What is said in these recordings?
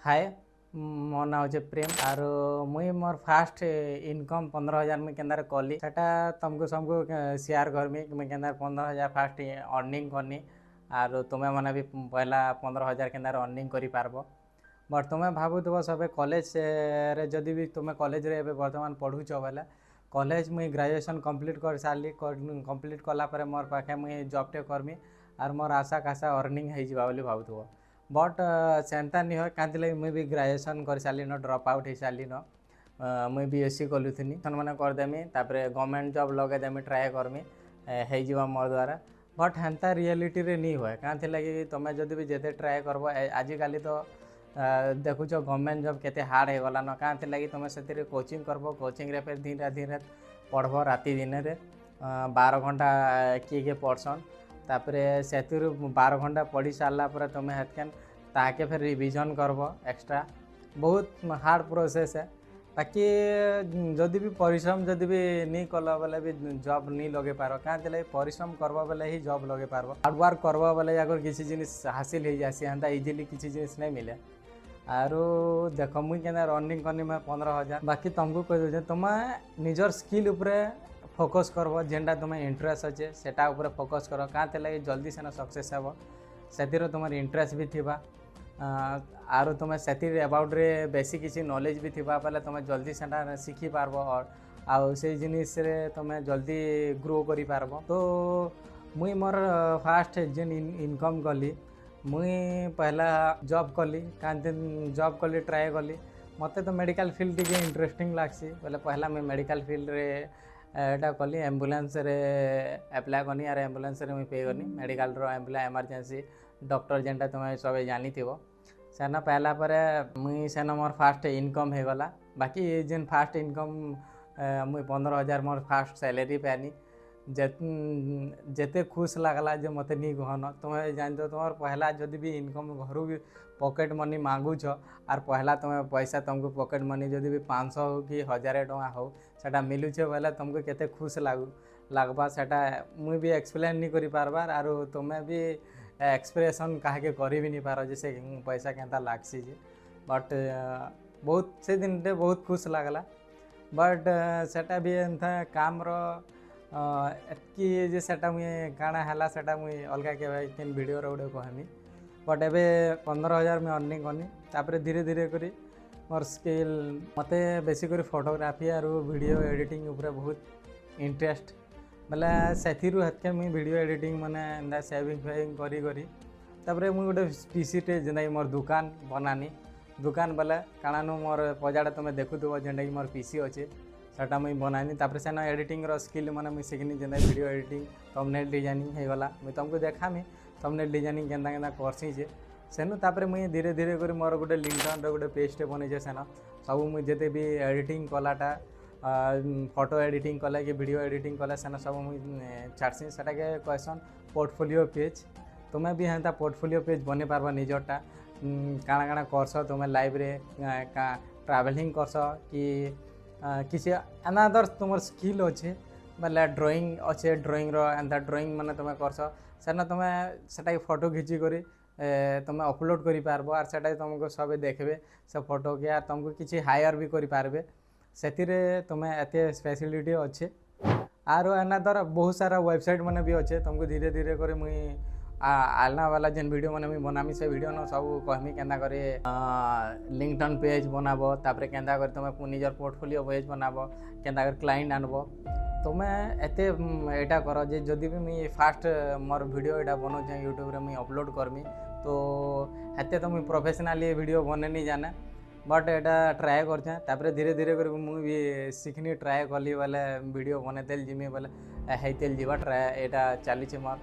हाय मो ना हो प्रेम आर मुई मोर फास्ट इनकम 15,000 मुई केंदार कली सेटा तुमको सबको शेयर करमी मुई केंदार 15,000 फास्ट अर्निंग करनी आर तुम्हें मैंने भी पहला 15,000 केंदार अर्निंग करि पारबो। बट तुम्हें भावुव सब कॉलेज रे जदि भी तुम्हें कॉलेज रे वर्तमान पढ़ुच बेले कॉलेज मुई ग्रेजुएशन कंप्लीट कर सारी कंप्लीट कलापर मोर पाखे मुई जॉबटे करमी आर मोर आशा काशा अर्निंग हो भावुव। बट सेन्ता नहीं हो कहीं लगे मुझे भी ग्रेजुएशन कर सारी ड्रप आउट हो सारी मुई बीएससी कलुनी मैंने करदेमी तापर गवर्नमेंट जॉब लगेदेमी ट्राए करमी हो मोर द्वारा। बट हेन्ता रियलिटी रे नहीं हुए कहीं लगे तुम्हें जब भी जिते ट्राए करब आजिकल तो देखुच गवर्नमेंट जॉब केते हार्ड हो गलान कहीं लगे तुम्हें से कोचिंग करब कोचिंग रे फिर दिन रात पढ़ब राति दिन रे 12 घंटा किए पढ़सन तापर से 12 घंटा पढ़ी सारा पर तुम्हें हेतकेन ताके फिर रिविजन करब एक्स्ट्रा बहुत हार्ड प्रोसेस है। बाकी जदि भी परिश्रम जदि भी नहीं कल बेले भी जॉब नहीं लगे पार कहीं लगे परिश्रम करब बेले ही जॉब लगे पार हार्ड वर्क करब बेले अगर किसी जिनिस हासिल हो जासी हेन्ता इजिली किसी जिनिस नहीं मिले। आरो देख मुई के रनिंग करनी मैं 15,000 बाकी तुमको कह दूँ तुम्हें निजर स्किल उपरे फोकस करब जेनटा तुम्हें इंटरेस्ट अच्छे सेटा उपरे फोकस कर कहीं लगे जल्दी सेना सक्सेस हे से तुम इंटरेस्ट भी थिबा आरो तुम्हें से अबाउट रे बेसी किसी नॉलेज भी थिबा पहले तुम्हें जल्दी सेटा शिखी पारब और आउ से जिनिस रे तुम्हें जल्दी ग्रो करि पारब। तो मुई मोर फास्ट जेन इनकम कली मुई पहला जॉब कली कहीं जॉब कली ट्राए कली मते तो मेडिकल फील्ड टी इंटरेस्टिंग लागसी बोले पहला मुई मेडिकल फील्ड रे एटा कली एम्बुलेंस रे अप्लाई करनी आर एम्बुलेंस रे मुई पे करनी मेडिकल रो एम्प्लॉय इमरजेंसी डॉक्टर जेनटा तुम्हें सब जानी थो सेना पहला पर मुई सेना मोर फास्ट इनकम हो गला। बाकी जेन फास्ट इनकम मुई 15,000 मोर फास्ट सैलरी पानी जेते खुश लगला जे मते नहीं कहन तुम्हें जान तुम पहला जदि भी इनकम घर भी पॉकेट मनी मांगुछ आर पहला तुम्हें पैसा तुमको पॉकेट मनी जदि भी 500 हो कि 1000 टଙ୍କା हो सेटा मिलुछे बोले तुमको केते खुश लगवा सेटा मुई भी एक्सप्लेन नहीं करि पारबार आरो तुम्हें भी एक्सप्रेशन काहे करि भी नहीं पार जैसे पैसा केंता लागसी जे। बट बहुत से दिन टे बहुत खुश लगला बट सेटा भी एंता काम रो एतकी जे सेटा मुई काଣା हैला सेटा मुई अलगा के केन वीडियो रे उडे कहमी। बट एबे 15,000 में अर्निंग करनी तापर धीरे धीरे करी मोर स्किल मते बेसी करी फोटोग्राफी आर वीडियो एडिटिंग ऊपर बहुत इंटरेस्ट बोले से हेतके मुई वीडियो एडिटिंग माने एंदा सेविंग फेविंग करी करी तापर मुई गोटे पीसी टे जेना मोर दुकान बनानी दुकान बोले काଣା नु मोर पजाड़ा तुम्हें देखुथबो जेंडा कि मोर पीसी अच्छे सेटा मुई बनानी तापर सेना एडिटिंग रो स्किल माने मुई शिखनी जेना वीडियो एडिटिंग थंबनेल डिजाइनिंग हो गला मुई तुमको देखामी थंबनेल डिजाइनिंग केंदा केंदा करसी जे सेनु तापर मुई धीरे धीरे करी मोर गोटे लिंक्डइन रो गोटे पेज टे बनै जे सेना सब मुई जेते भी एडिटिंग कलाटा फोटो एडिटिंग कले कि वीडियो एडिटिंग कले सेना सब मुई छाड़सी सेटा के कहसन पोर्टफोलियो पेज तुम्हें भी हेन्ता पोर्टफोलियो पेज बने पारबा निजरटा काଣା काଣା करस तुम्हें लाइव रे ट्रैवलिंग करस कि किसी अनादर तुम स्किल अच्छे बोले ड्राइंग अच्छे ड्राइंग रो एंता ड्राइंग माने तुम्हें करस सेना तुम्हें सेटा फोटो खिंची करी तुम्हें अपलोड करि पारबो आर सेटा तुमको सब देखबे से फोटो के आर तुमको किसी हायर भी करि पारबे सेतिरे तुम्हें एते फैसिलिटी अच्छे आर अनादर बहुत सारा वेबसाइट माने भी अच्छे तुमको धीरे धीरे कर मुई आलना वाला जेन वीडियो माने मुई बनामी से वीडियो न सब कहमी केंदा करे लिंक्डइन पेज बनाबो तापर केंदा करे तुम्हें निजर पोर्टफोलियो पेज बनाबो केंदा करे क्लाइंट आनबो तुम्हें एते एटा कर जे जदि भी मुई फास्ट मोर वीडियो एटा बनो जे यूट्यूब रे मुई अपलोड करमी तो हेते तो मुई प्रोफेशनली वीडियो बने नहीं जाने बट एटा ट्राए करछे तापर धीरे धीरे कर मुई भी सिखनी ट्राए कली बोले वीडियो बनेतेल जिमी बोले हेतेल जीवा ट्राए एटा चली छे मोर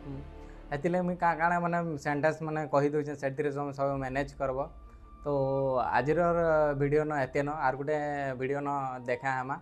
हेतिले मुई काଣା माने सेंटेंस माने कहि दोछे सेतिरे सब मैनेज करबो। तो आजिर वीडियो न एते न आर गुटे वीडियो न देखा हमा।